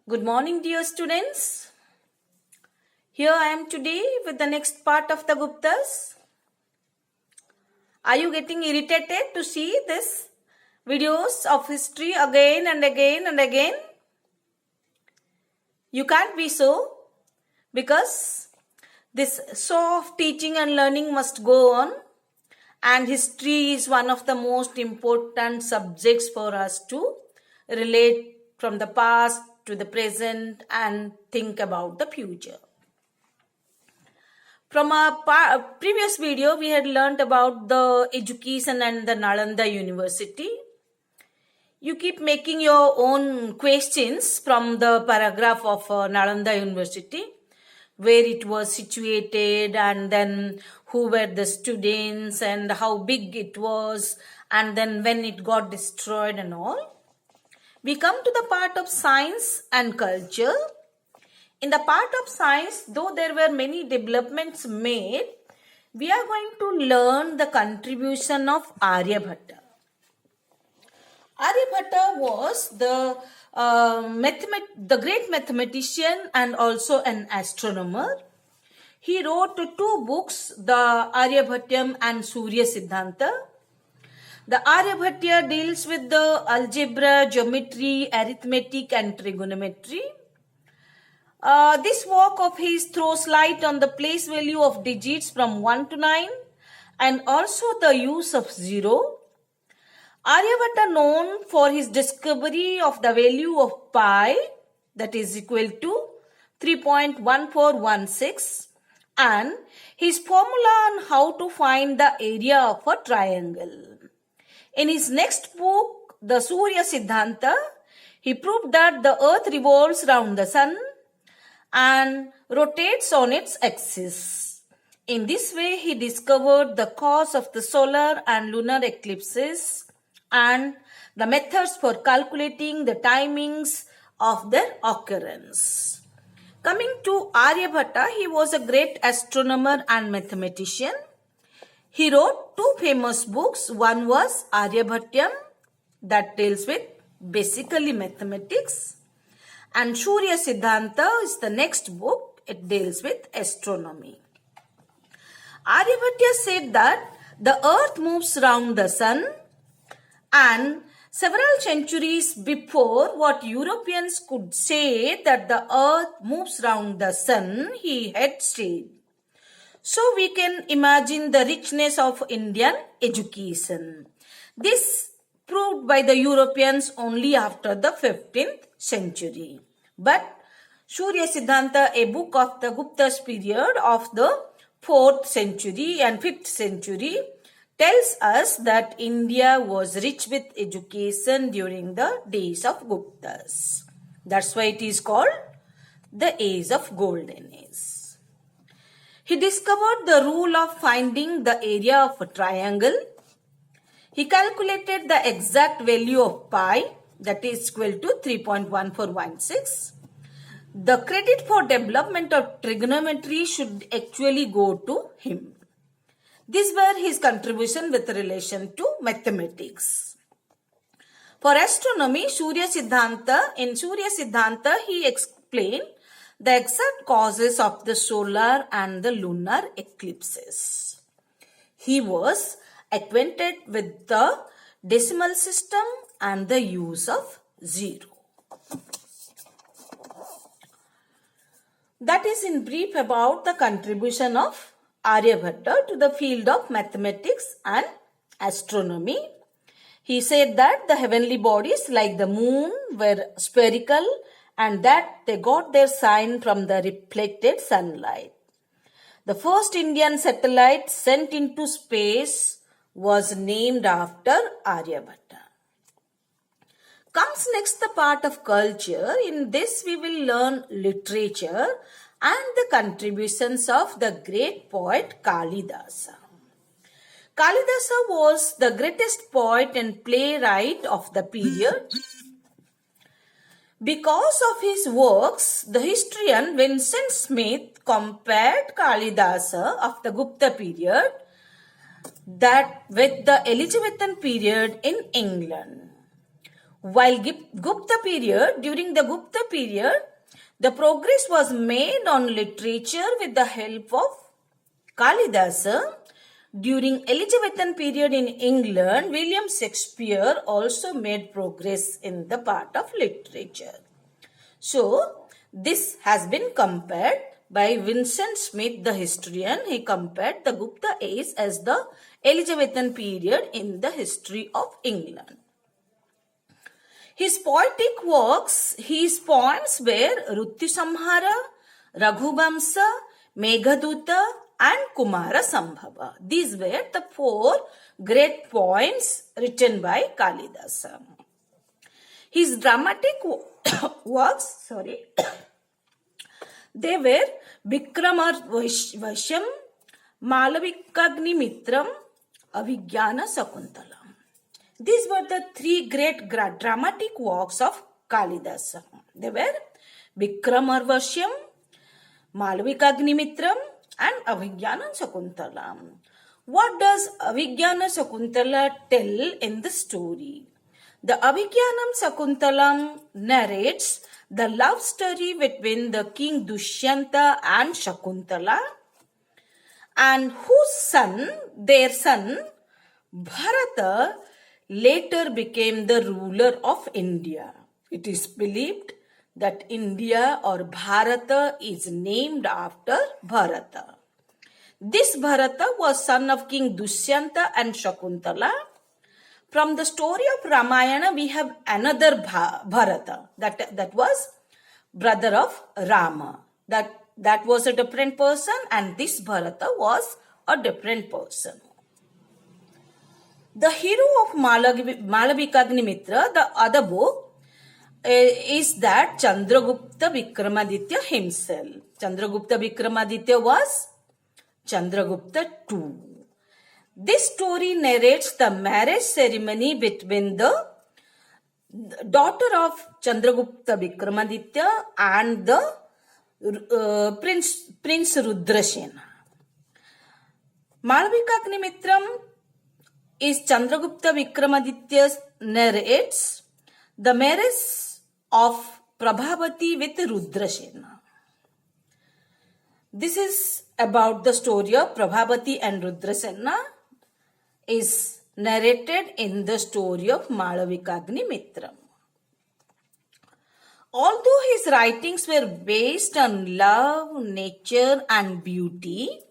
Good morning, dear students. Here I am today with the next part of the Guptas. Are you getting irritated to see this videos of history again and again and again? You can't be so, because this show of teaching and learning must go on, and history is one of the most important subjects for us to relate from the past to the present and think about the future. From our previous video, we had learnt about the education and the Nalanda University. You keep making your own questions from the paragraph of Nalanda University, where it was situated and then who were the students and how big it was and then when it got destroyed and all. We come to the part of science and culture. In the part of science, though there were many developments made, we are going to learn the contribution of Aryabhatta. Aryabhatta was the great mathematician and also an astronomer. He wrote two books, the Aryabhatyam and Surya Siddhanta. The Aryabhatta deals with the algebra, geometry, arithmetic and trigonometry. This work of his throws light on the place value of digits from 1 to 9 and also the use of 0. Aryabhatta, known for his discovery of the value of pi, that is equal to 3.1416, and his formula on how to find the area of a triangle. In his next book, the Surya Siddhanta, he proved that the earth revolves around the sun and rotates on its axis. In this way, he discovered the cause of the solar and lunar eclipses and the methods for calculating the timings of their occurrence. Coming to Aryabhatta, he was a great astronomer and mathematician. He wrote two famous books. One was Aryabhatyam, that deals with basically mathematics, and Surya Siddhanta is the next book. It deals with astronomy. Aryabhatta said that the earth moves around the sun, and several centuries before what Europeans could say that the earth moves around the sun, he had said. So we can imagine the richness of Indian education. This proved by the Europeans only after the 15th century. But Surya Siddhanta, a book of the Gupta's period of the 4th century and 5th century, tells us that India was rich with education during the days of Guptas. That's why it is called the age of golden age. He discovered the rule of finding the area of a triangle. He calculated the exact value of pi, that is equal to 3.1416. The credit for development of trigonometry should actually go to him. These were his contribution with relation to mathematics. For astronomy, in Surya Siddhanta, he explained the exact causes of the solar and the lunar eclipses. He was acquainted with the decimal system and the use of 0. That is in brief about the contribution of Aryabhatta to the field of mathematics and astronomy. He said that the heavenly bodies like the moon were spherical and that they got their sign from the reflected sunlight. The first Indian satellite sent into space was named after Aryabhatta. Comes next the part of culture. In this we will learn literature and the contributions of the great poet Kalidasa. Kalidasa was the greatest poet and playwright of the period. Because of his works, the historian Vincent Smith compared Kalidasa of the Gupta period that with the Elizabethan period in England. While during the Gupta period, the progress was made on literature with the help of Kalidasa. During Elizabethan period in England, William Shakespeare also made progress in the part of literature. So, this has been compared by Vincent Smith, the historian. He compared the Gupta age as the Elizabethan period in the history of England. His poetic works, his poems were Rutyu-Samhara, Raghuvamsa, Meghaduta and Kumara Sambhava. These were the 4 great poems written by Kalidasa. His dramatic works, they were Vikramarvasham, Malavikagnimitram, Abhigyana Sakuntala. These were the 3 great dramatic works of Kalidasa. They were Vikramarvasham, Malavikagnimitram and Abhigyana Sakuntala. What does Abhigyana Sakuntala tell in the story? The Abhigyanam Sakuntalam narrates the love story between the king Dushyanta and Shakuntala, and their son, Bharata, later became the ruler of India. It is believed that India or Bharata is named after Bharata. This Bharata was son of King Dushyanta and Shakuntala. From the story of Ramayana, we have another Bharata that was brother of Rama. That was a different person, and this Bharata was a different person. The hero of Malavikagnimitra, the other book, is that Chandragupta Vikramaditya himself. Chandragupta Vikramaditya was Chandragupta II. This story narrates the marriage ceremony between the daughter of Chandragupta Vikramaditya and the Prince Rudrasena. Malavikagnimitram is Chandragupta Vikramaditya narrates the marriage of Prabhavati with Rudrasena. This is about the story of Prabhavati and Rudrasena is narrated in the story of Malavikagnimitram. Although his writings were based on love, nature and beauty,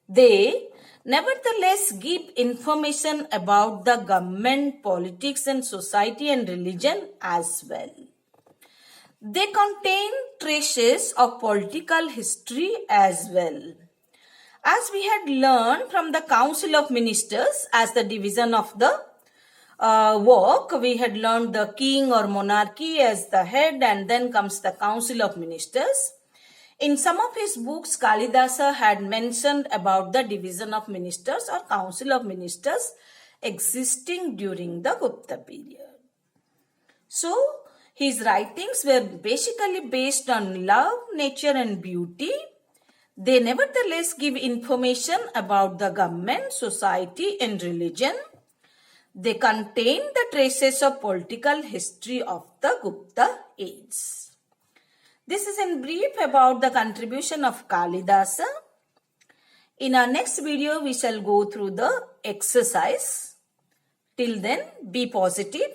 they nevertheless give information about the government, politics and society and religion as well. They contain traces of political history as well. As we had learned from the Council of Ministers as the division of the work, we had learned the king or monarchy as the head, and then comes the Council of Ministers. In some of his books, Kalidasa had mentioned about the division of ministers or Council of Ministers existing during the Gupta period. So, his writings were basically based on love, nature and beauty. They nevertheless give information about the government, society and religion. They contain the traces of political history of the Gupta age. This is in brief about the contribution of Kalidasa. In our next video, we shall go through the exercise. Till then, be positive,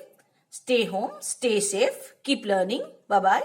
stay home, stay safe, keep learning. Bye-bye.